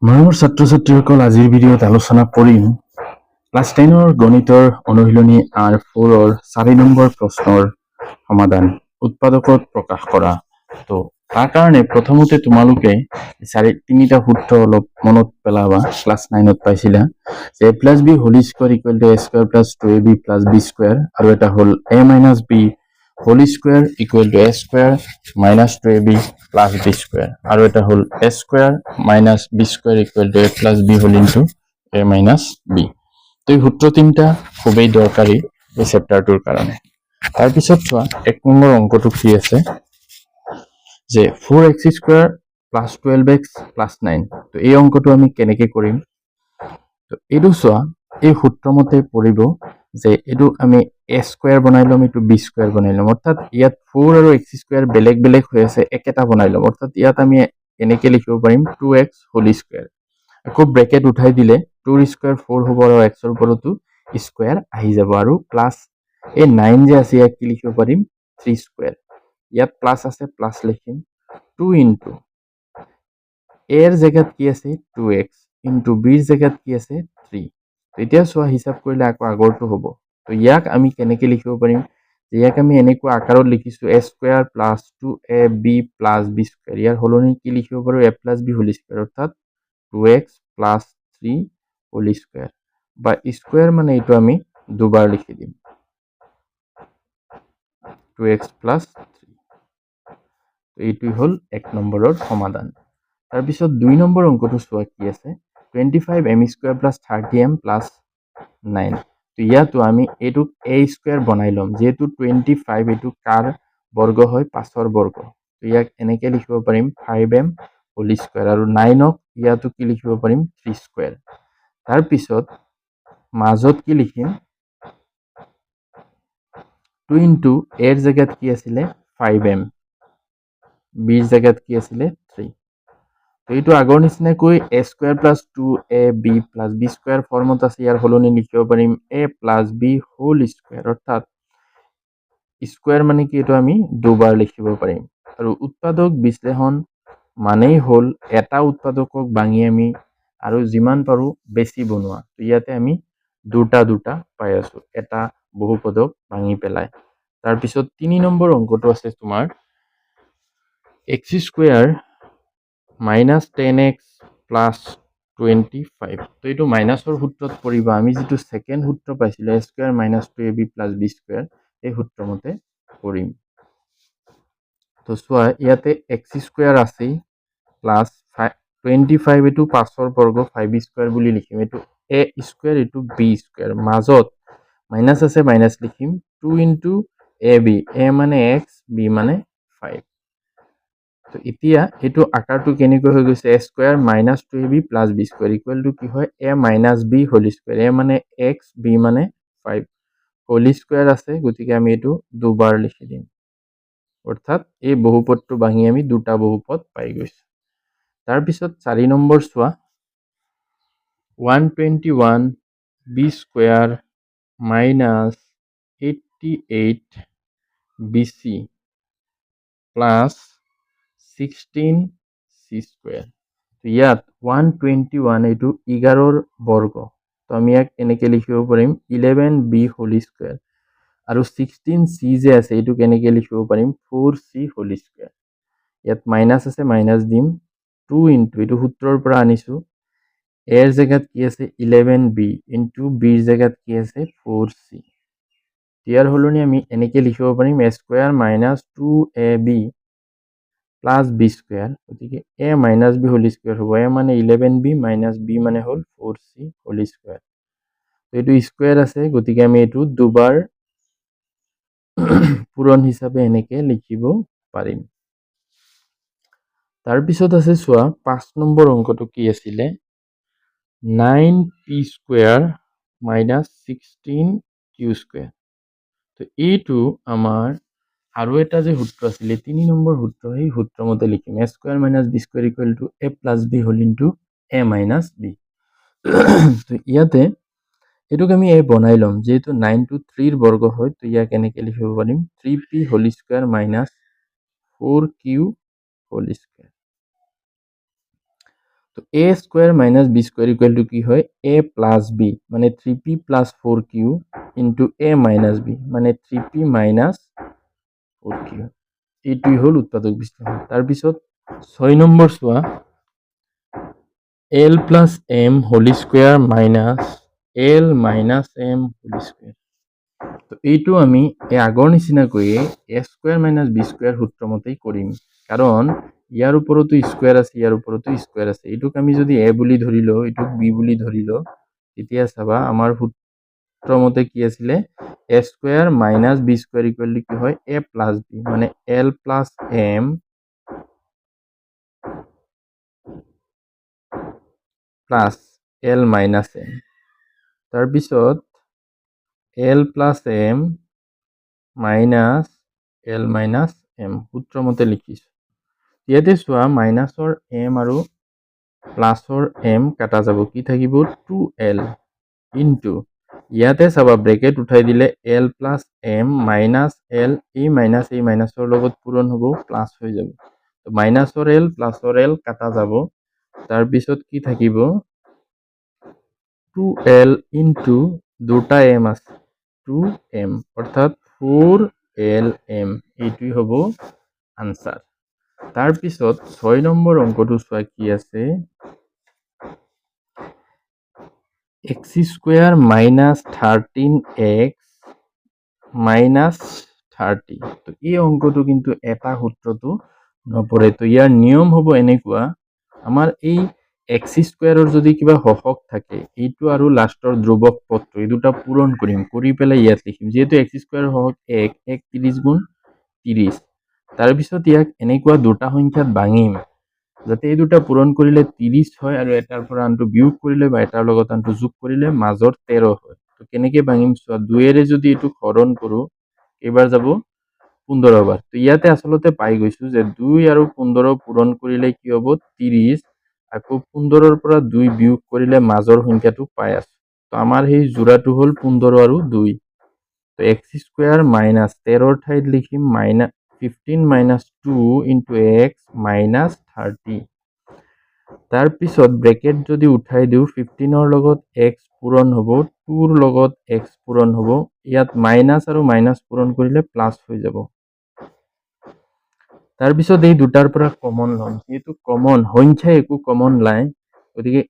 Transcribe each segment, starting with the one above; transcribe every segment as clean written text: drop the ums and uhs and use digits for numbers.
মৰমৰ ছাত্ৰ-ছাত্ৰীসকল, আজিৰ ভিডিঅ'ত আলোচনা কৰিম ক্লাছ 10ৰ গণিতৰ অনুশীলনী R4 ৰ 4 নম্বৰ প্ৰশ্নৰ সমাধান উৎপাদকত প্ৰকাশ কৰা। তো তাৰ কাৰণে প্ৰথমতে তোমালোকে তিনিটা সূত্ৰ অলপ মনত পেলাবা। ক্লাছ 9ত পাইছিলা যে a plus b whole square equal to a square plus 2ab plus b square, আৰু এটা হ'ল a minus b whole square equal to a square minus 2ab plus b square, আৰু এটা হ'ল a square minus b square equal to a plus b whole into a minus b। তো এই সূত্ৰ তিনিটা খুবেই দৰকাৰী এই চেপ্টাৰটোৰ কাৰণে। তাৰপিছত চোৱা 1 নম্বৰ অংকটো কি আছে যে 4x square plus 12x plus 9। তো এই অংকটো আমি কেনেকৈ কৰিম? তো এইটো চোৱা, এই সূত্ৰ মতে পৰিব যে এইটো আমি a স্কয়াৰ বনাই ল'ম, এইটো b স্কয়াৰ বনাই ল'ম। অৰ্থাৎ ইয়াত 4 আৰু x স্কয়াৰ বেলেগ বেলেগ হৈ আছে, একেটা বনাই ল'ম। অৰ্থাৎ ইয়াত আমি এনেকৈ লিখিব পাৰিম 2x হোল স্কয়াৰ। আকৌ ব্ৰেকেট উঠাই দিলে 2 স্কয়াৰ 4 হ'ব আৰু x ৰ ওপৰতো স্কয়াৰ আহি যাব, আৰু প্লাছ এই 9 যে আছে ইয়াক কি লিখিব পাৰিম 3 স্কয়াৰ। ইয়াত প্লাছ আছে, প্লাছ লিখিম 2 ইনটু a ৰ জেগাত কি আছে 2x ইনটু b ৰ জেগাত কি আছে 3। এতিয়া চোৱা, হিচাপ কৰিলে আকৌ আগৰটো হ'ব। তো ইয়াক আমি কেনেকৈ লিখিব পাৰিম? ইয়াক আমি এনেকুৱা আকাৰত লিখিছোঁ a square plus 2ab plus b square. ইয়াৰ সলনি কি লিখিব পাৰোঁ a plus b whole square, অৰ্থাৎ 2x প্লাছ 3 হোল স্কয়াৰ, বা স্কয়াৰ মানে এইটো আমি দুবাৰ লিখি দিম 2x প্লাছ 3। এইটোই হ'ল 1 নম্বৰৰ সমাধান। তাৰপিছত 2 নম্বৰ অংকটো চোৱা কি আছে 25m square plus 30m plus 9। তো ইয়াতো আমি এইটোক a স্কয়াৰ বনাই ল'ম, যিহেতু 25 এইটো কাৰ বৰ্গ হয় 5ৰ বৰ্গ। তো ইয়াক এনেকৈ লিখিব পাৰিম 5m হোল স্কয়াৰ, আৰু 9ক ইয়াতো কি লিখিব পাৰিম 3 স্কয়াৰ। তাৰপিছত মাজত কি লিখিম 2 ইনটু a ৰ জেগাত কি আছিলে 5m, b ৰ জেগাত কি আছিলে 3। তো এইটো আগৰ নিচিনাকৈ a square plus 2ab plus b square ফৰ্মত আছে, ইয়াৰ সলনি লিখিব পাৰিম a plus b whole square, অৰ্থাৎ স্কয়াৰ মানে কি এইটো আমি দুবাৰ লিখিব পাৰিম। আৰু উৎপাদক বিশ্লেষণ মানেই হ'ল এটা উৎপাদকক ভাঙি আমি আৰু যিমান পাৰোঁ বেছি বনোৱা। তো ইয়াতে আমি দুটা পাই আছোঁ, এটা বহুপদক ভাঙি পেলাই। তাৰপিছত 3 নম্বৰ অংকটো আছে তোমাৰ x square minus 10x plus 25। তো এইটো মাইনাছৰ সূত্ৰত পৰিব। আমি যিটো ছেকেণ্ড সূত্ৰ পাইছিলোঁ a square minus 2ab plus b square, এই সূত্ৰমতে কৰিম। তো চোৱা, ইয়াতে x স্কয়াৰ আছেই প্লাছ 25, এইটো 5ৰ বৰ্গ 5 স্কয়াৰ বুলি লিখিম। এইটো a স্কয়াৰ, এইটো b স্কয়াৰ, মাজত মাইনাছ আছে, মাইনাছ লিখিম 2 ইনটু ab, a মানে x, b মানে 5। তো এতিয়া এইটো আকাৰটো কেনেকৈ হৈ গৈছে a square minus 2ab plus b square equal to কি হয় a minus b whole square. a মানে x, b মানে 5 হোল স্কয়াৰ আছে, গতিকে আমি এইটো দুবাৰ লিখি দিম। অৰ্থাৎ এই বহুপদটো ভাঙি আমি দুটা বহুপদ পাই গৈছোঁ। তাৰপিছত 4 নম্বৰ চোৱা 121b square minus 88bc plus 16c square. ইয়াত 121 এইটো 11ৰ বৰ্গ। তো আমি ইয়াক এনেকৈ লিখিব পাৰিম 11b হোল স্কয়াৰ, আৰু 16c যে আছে এইটো কেনেকৈ লিখিব পাৰিম 4c হোল স্কয়াৰ। ইয়াত মাইনাছ আছে, মাইনাছ দিম 2 ইনটু, এইটো সূত্ৰৰ পৰা আনিছোঁ, a ৰ জেগাত কি আছে 11b ইনটু b ৰ জেগাত কি আছে 4c। ইয়াৰ সলনি আমি এনেকৈ লিখিব পাৰিম a square minus 2ab plus b square, গতিকে a minus b whole square হ'ব। a মানে 11b মাইনাছ b মানে হ'ল 4c হোল স্কয়াৰ। এইটো স্কয়াৰ আছে, গতিকে আমি এইটো দুবাৰ পূৰণ হিচাপে এনেকৈ লিখিব পাৰিম। তাৰপিছত আছে চোৱা 5 নম্বৰ অংকটো কি আছিলে 9p square minus 16q square. তো এইটো আমাৰ আৰু এটা যে সূত্ৰ আছিলে 3 নম্বৰ সূত্ৰ, সেই সূত্ৰমতে লিখিম a square minus b square equal to a plus b whole into a minus b। তো ইয়াতে এইটোক আমি a বনাই ল'ম, যিহেতু 9 টো 3ৰ বৰ্গ হয়। তো ইয়াক এনেকৈ লিখিব পাৰিম 3p whole square minus 4q whole square. তো a square minus b square equal to কি হয় a প্লাস b মানে 3p plus 4q into a minus b মানে 3p মাইনাস 4q। এইটোই হ'ল উৎপাদক বিশ্লেষণ। তাৰপিছত 6 নম্বৰ চোৱা l plus m whole square minus l minus m whole square. তো এইটো আমি আগৰ নিচিনাকৈয়ে a square minus b square সূত্ৰ মতেই কৰিম, কাৰণ ইয়াৰ ওপৰতো স্কোয়াৰ আছে, ইয়াৰ ওপৰতো স্কোয়াৰ আছে। এইটোক আমি যদি a বুলি ধৰি লওঁ, এইটোক b বুলি ধৰি লওঁ, তেতিয়া চাবা আমাৰ সূত্ৰ মতে কি আছিলে a square minus b square equal to কি হয় a প্লাস b মানে l plus m plus l minus m। তাৰপিছত l plus m minus l minus m সূত্ৰ মতে লিখিছো। ইয়াতে চোৱা মাইনাসৰ m আৰু প্লাসৰ m কাটা যাব, কি থাকিব 2l ইনটু ইয়াতে চাবা ব্ৰেকেট উঠাই দিলে l plus m minus l, এই মাইনাসৰ লগত পূৰণ হ'ব প্লাস হৈ যাব। তো মাইনাসৰ l প্লাসৰ l কাটা যাব, তাৰপিছত কি থাকিব 2l ইনটু দুটা m আছে 2m অৰ্থাৎ 4lm, এইটোই হ'ব আনসাৰ। তাৰপিছত 6 নম্বৰ অংকটো চোৱা কি আছে x square minus 13x minus 30। তো এই অংকটো কিন্তু এটা সূত্ৰটো নপৰে। তো ইয়াৰ নিয়ম হ'ব এনেকুৱা, আমাৰ এই x স্কোয়াৰৰ যদি কিবা হৰক থাকে, এইটো আৰু লাষ্টৰ ধ্ৰুৱক পদটো এই দুটা পূৰণ কৰিম, কৰি পেলাই ইয়াত লিখিম। যিহেতু x স্কোয়াৰৰ হৰক 1 30 গুণ 30, তাৰপিছত ইয়াক এনেকুৱা দুটা সংখ্যাত ভাঙিম যাতে এই দুটা পূৰণ কৰিলে 30 হয় আৰু এটাৰ পৰা আনটো বিয়োগ কৰিলে বা এটাৰ লগত আনটো যোগ কৰিলে মাজৰ 13 হয়। তো কেনেকে ভাঙিম চোৱা, 2ৰে যদি এইটো হৰণ কৰো কেইবাৰ যাব 15 বাৰ। তো ইয়াতে আচলতে পাই গৈছো যে 2 আৰু 15 পূৰণ কৰিলে কি হ'ব 30, আকৌ 15ৰ পৰা 2 বিয়োগ কৰিলে মাজৰ সংখ্যাটো পাই আছো। তো আমাৰ সেই জোড়াটো হ'ল 15 আৰু 2। তো x স্কোয়ার মাইনাস 13 ঠাইত লিখিম 15 মাইনাস 2 ইন্টু x মাইনাস 30। তাৰপিছত ব্ৰেকেট যদি উঠাই দিওঁ 15ৰ লগত x পূৰণ হ'ব, 2ৰ লগত x পূৰণ হ'ব, ইয়াত মাইনাস আৰু মাইনাস পূৰণ কৰিলে প্লাস হৈ যাব। তাৰপিছত এই দুটাৰ পৰা কমন ল'ম, যিহেতু কমন সংখ্যা একো কমন নাই, গতিকে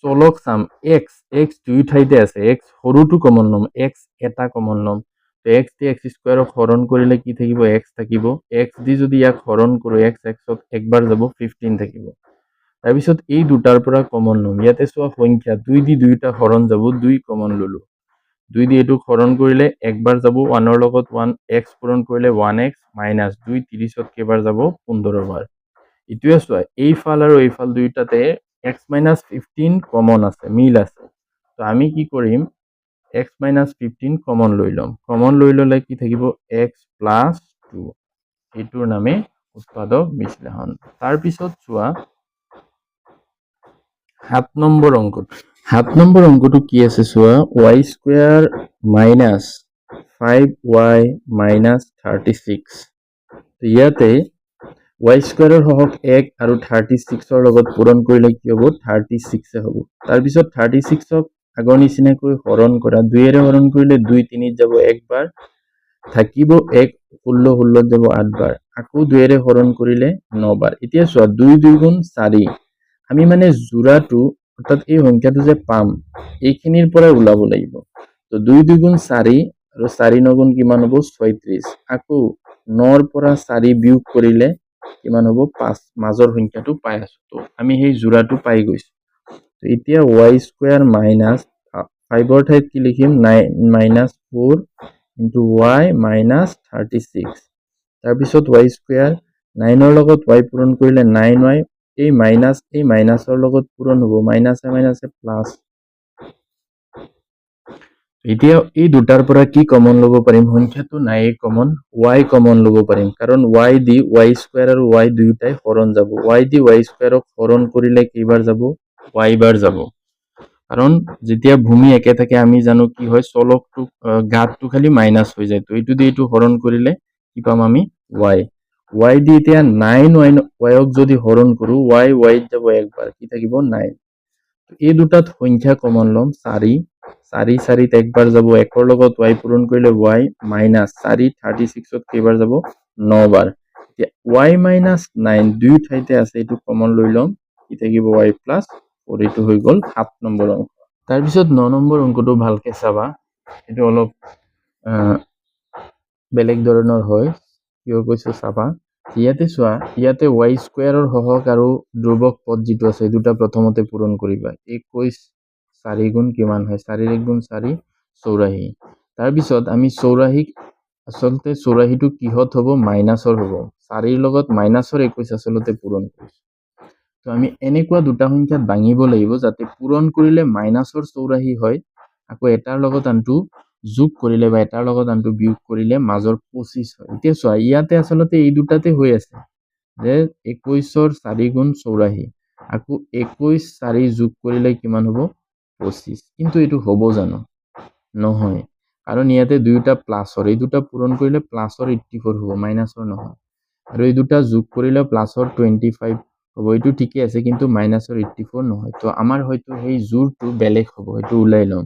চলক চাম x দুই ঠাইতে আছে, x সৰুটো কমন ল'ম, x এটা কমন ল'ম। তো x দি x স্কোয়াৰক হৰণ কৰিলে কি থাকিব x থাকিব, x দি যদি ইয়াক হৰণ কৰো x ত একবাৰ যাব 15 থাকিব। তাৰপিছত এই দুটাৰ পৰা কমন ল'ম, ইয়াতে চোৱা সংখ্যা 2 দি দুইটা হৰণ যাব, 2 কমন ললো, 2 দি এইটোক হৰণ কৰিলে একবাৰ যাব, 1ৰ লগত 1 x পূৰণ কৰিলে 1x মাইনাস 2 30ত কেইবাৰ যাব 15 বাৰ। ইটোৱে চোৱা এইফাল আৰু এইফাল দুইটাতে x মাইনাস 15 কমন আছে, মিল আছে। তো আমি কি কৰিম x মাইনাস 15 কমন লৈ ল'ম, কমন লৈ ল'লে কি থাকিব x প্লাস 2, এইটোৰ নামে উৎপাদক বিশ্লেষণ। তাৰপিছত চোৱা 7 নম্বৰ অংকটো, 7 নম্বৰ অংকটো কি আছে চোৱা y square minus 5y minus 36। তো ইয়াতে y স্কোয়াৰৰ হৰক 1 আৰু 36ৰ লগত পূৰণ কৰিলে কি হ'ব 36 হ'ব। তাৰপিছত 36ক আগৰ নিচিনাকৈ হৰণ কৰা, 2ৰে হৰণ কৰিলে 2 3 যাব একবাৰ, থাকিব 1 16 16 যাব 8 বাৰ, আকৌ 2ৰে হৰণ কৰিলে 9 বাৰ। এতিয়া চোৱা 2 2 গুণ 4, আমি মানে জোড়াটো অৰ্থাৎ এই সংখ্যাটো যে পাম এইখিনিৰ পৰা ওলাব লাগিব। তো 2 2 গুণ 4 আৰু 4 9 গুণ কিমান হ'ব 36, আকৌ 9ৰ পৰা 4 বিয়োগ কৰিলে কিমান হ'ব 5, মাজৰ সংখ্যাটো পাই আছো। তো আমি সেই জোড়াটো পাই গৈছো। তো এতিয়া y স্কোয়ার মাইনাস 5ৰ ঠাইত কি লিখিম মাইনাস 4 ইন্টু y মাইনাস 36। তাৰপিছত y স্কোয়াৰ 9ৰ লগত y পূৰণ কৰিলে 9y, এই মাইনাসৰ লগত পূৰণ হ'ব, মাইনাসে মাইনাসে প্লাস। এতিয়া এই দুটাৰ পৰা কি কমন ল'ব পাৰিম, সংখ্যাটো নাই কমন, y কমন ল'ব পাৰিম, কাৰণ y দি y স্কোয়াৰ আৰু y দুইটাই হৰণ যাব, y দি y স্কোয়াৰক হৰণ কৰিলে কেইবাৰ যাব y বাৰ যাব। কাৰণ যেতিয়া ভূমি একে থাকে আমি জানো কি হয় চলকটো গাতটো খালি মাইনাস হৈ যায়, তো এইটো দি এইটো হৰণ কৰিলে কি পাম আমি y। y দি এতিয়া 9 y ক যদি হৰণ কৰো y ত যাব একবাৰ কি থাকিব 9। এই দুটাত সংখ্যা কমন লম 4 4 4ত একবাৰ যাব, একৰ লগত y পূৰণ কৰিলে y মাইনাছ 4 36ত কেইবাৰ যাব 9 বাৰ। এতিয়া y মাইনাছ 9 দুই ঠাইতে আছে, এইটো কমন লৈ লম, কি থাকিব y প্লাছ 4। এইটো হৈ গ'ল 7 নম্বৰ অংক। তাৰপিছত 9 নম্বৰ অংকটো ভালকে চাবা, এইটো অলপ বেলেগ ধৰণৰ হয়, কিয় কৈছো চাবা। ইয়াতে চোৱা, ইয়াতে y স্কোৱাৰৰ হহক আৰু ধ্ৰুৱক পদ যিটো আছে এই দুটা প্ৰথমতে পূৰণ কৰিবা। 21 4 গুণ কিমান হয়, 4 1 গুণ 4 84। তাৰপিছত আমি 84 আচলতে 84টো কিহত হ'ব, মাইনাছৰ হ'ব। 4 লগত মাইনাছৰ 21 আচলতে পূৰণ কৰিছো। তো আমি এনেকুৱা দুটা সংখ্যাত ভাঙিব লাগিব যাতে পূৰণ কৰিলে মাইনাছৰ 84 হয়, আকৌ এটাৰ লগত আনটো যোগ কৰিলে বা এটাৰ লগত আনটো বিয়োগ কৰিলে মাজৰ 25 হয়। এতিয়া চোৱা, ইয়াতে আচলতে এই দুটাতে হৈ আছে যে 21ৰ 4 গুণ 84, আকৌ 21 4 যোগ কৰিলে কিমান হ'ব 25। কিন্তু এইটো হ'ব জানো? নহয়, কাৰণ ইয়াতে দুয়োটা প্লাছৰ, এই দুটা পূৰণ কৰিলে প্লাছৰ 84 হ'ব, মাইনাছৰ নহয়। আৰু এই দুটা যোগ কৰিলে প্লাছৰ 25 হ'ব, এইটো ঠিকে আছে, কিন্তু মাইনাছৰ 84 নহয়। তো আমাৰ হয়তো সেই জোৰটো বেলেগ হ'ব, এইটো ওলাই ল'ম।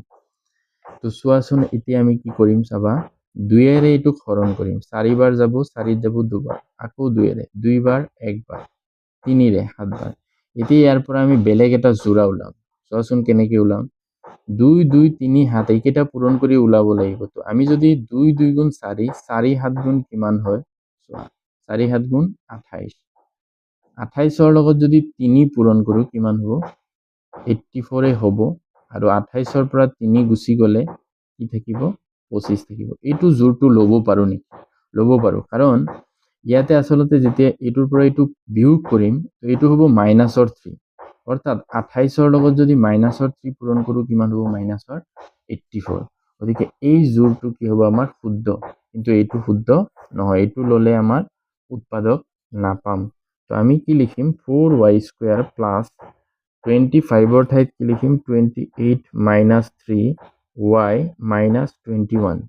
তো চোৱাচোন এতিয়া আমি কি কৰিম চাবা, 2ৰে এইটোক হৰণ কৰিম, 4 বাৰ যাব, 4ত যাব দুবাৰ, আকৌ 2ৰে 2 বাৰ 1 বাৰ, 3ৰে 7 বাৰ। এতিয়া ইয়াৰ পৰা আমি বেলেগ এটা যোৰা ওলাম, চোৱাচোন কেনেকে ওলাম। 2 2 3 7 এইকেইটা পূৰণ কৰি ওলাব লাগিব। তো আমি যদি 2 2 গুণ 4 4 7 গুণ কিমান হয় চোৱা, 4 7 গুণ 28, 28ৰ লগত যদি 3 পূৰণ কৰো কিমান হ'ব 84 হ'ব। আৰু 28ৰ পৰা 3 গুচি গ'লে কি থাকিব 25 থাকিব। এইটো জোৰটো ল'ব পাৰো নেকি? ল'ব পাৰো, কাৰণ ইয়াতে আচলতে যেতিয়া এইটোৰ পৰা এইটো বিয়োগ কৰিম এইটো হ'ব মাইনাছৰ 3, অৰ্থাৎ 28ৰ লগত যদি মাইনাছৰ 3 পূৰণ কৰো কিমান হ'ব মাইনাছৰ 84। গতিকে এই জোৰটো কি হ'ব আমাৰ শুদ্ধ, কিন্তু এইটো শুদ্ধ নহয়, এইটো ল'লে আমাৰ উৎপাদক নাপাম। তো আমি কি লিখিম 4y স্কোয়াৰ প্লাছ 25ৰ ঠাইত কি লিখিম 28 মাইনাছ 3y মাইনাছ 21।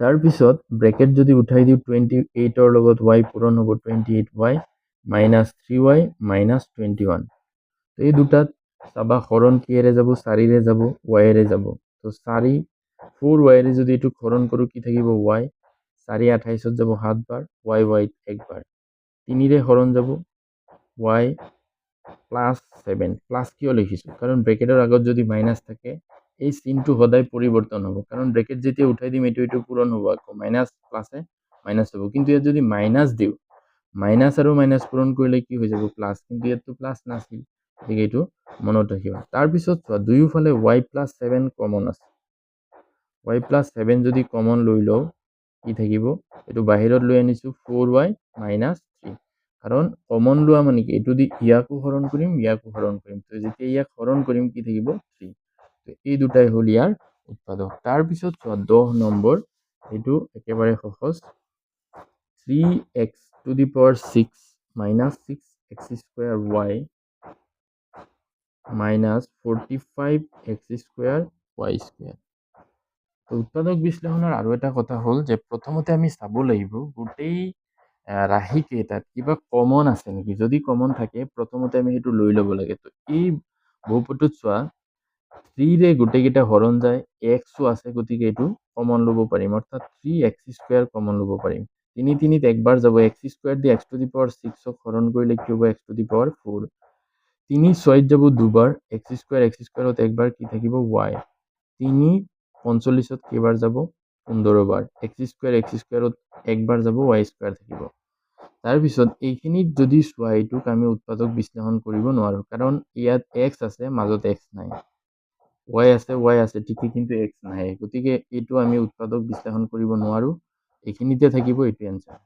তাৰপিছত ব্ৰেকেট যদি উঠাই দিওঁ 28ৰ লগত y পূৰণ হ'ব 28y মাইনাছ 3y মাইনাছ 21। এই দুটাত চাবা হৰণ কিহেৰে যাব, 4ৰে যাব, yৰে যাব। তো 4yৰে যদি এইটো হৰণ কৰোঁ কি থাকিব y, 4 28ত যাব 7 বাৰ, y 1 বাৰ, 3ৰে হৰণ যাব y প্লাছ 7। প্লাছ কিয় লিখিছোঁ, কাৰণ ব্ৰেকেটৰ আগত যদি মাইনাছ থাকে এই চিনটো সদায় পৰিৱৰ্তন হ'ব, কাৰণ ব্ৰেকেট যেতিয়া উঠাই দিম এইটো পূৰণ হ'ব, আকৌ মাইনাছ প্লাছে মাইনাছ হ'ব। কিন্তু ইয়াত যদি মাইনাছ দিওঁ, মাইনাছ আৰু মাইনাছ পূৰণ কৰিলে কি হৈ যাব প্লাছ, কিন্তু ইয়াততো প্লাছ নাছিল, গতিকে এইটো মনত ৰাখিবা। তাৰপিছত চোৱা দুয়োফালে y প্লাছ 7 কমন আছে, y প্লাছ 7 যদি কমন লৈ লওঁ কি থাকিব, এইটো বাহিৰত লৈ আনিছোঁ 4y মাইনাছ 3, কাৰণ কমন লোৱা মানে কি এইটো দি ইয়াকো হৰণ কৰিম ইয়াকো হৰণ কৰিম, তো যেতিয়া ইয়াক হৰণ কৰিম কি থাকিব 3। তো এই দুটাই হ'ল ইয়াৰ উৎপাদক। তাৰপিছত চোৱা 10 নম্বৰ, এইটো একেবাৰে সহজ, 3x two the power 6 minus 6x square y minus 45x square y square. তো উৎপাদক বিশ্লেষণৰ আৰু এটা কথা হ'ল যে প্ৰথমতে আমি চাব লাগিব গোটেই ৰাশি কেইটাত কিবা কমন আছে নেকি, যদি কমন থাকে প্ৰথমতে আমি সেইটো লৈ ল'ব লাগে। তো এই বহুপদটোত চোৱা 3ৰে গোটেইকেইটা হৰণ যায়, xও আছে, গতিকে এইটো কমন ল'ব পাৰিম, অৰ্থাৎ 3x স্কোয়াৰ কমন ল'ব পাৰিম। 3 3ত একবাৰ যাব, x স্কোয়াৰ দি x টু দি পাৱাৰ 6ক হৰণ কৰিলে কি হ'ব x টু দি পাৱাৰ 4। 3 6ত যাব দুবাৰ, x স্কোয়াৰত একবাৰ কি থাকিব y। 3 45ত কেইবাৰ যাব 15 বাৰ, x স্কোয়াৰত একবাৰ যাব y স্কোয়াৰ থাকিব। তাৰপিছত এইখিনিত যদি চোৱা এইটোক আমি উৎপাদক বিশ্লেষণ কৰিব নোৱাৰো, কাৰণ ইয়াত x আছে মাজত x নাই, y আছে ঠিকেই, কিন্তু x নাই, গতিকে এইটো আমি উৎপাদক বিশ্লেষণ কৰিব নোৱাৰো, এইখিনিতে থাকিব এইটো এনসাৰ।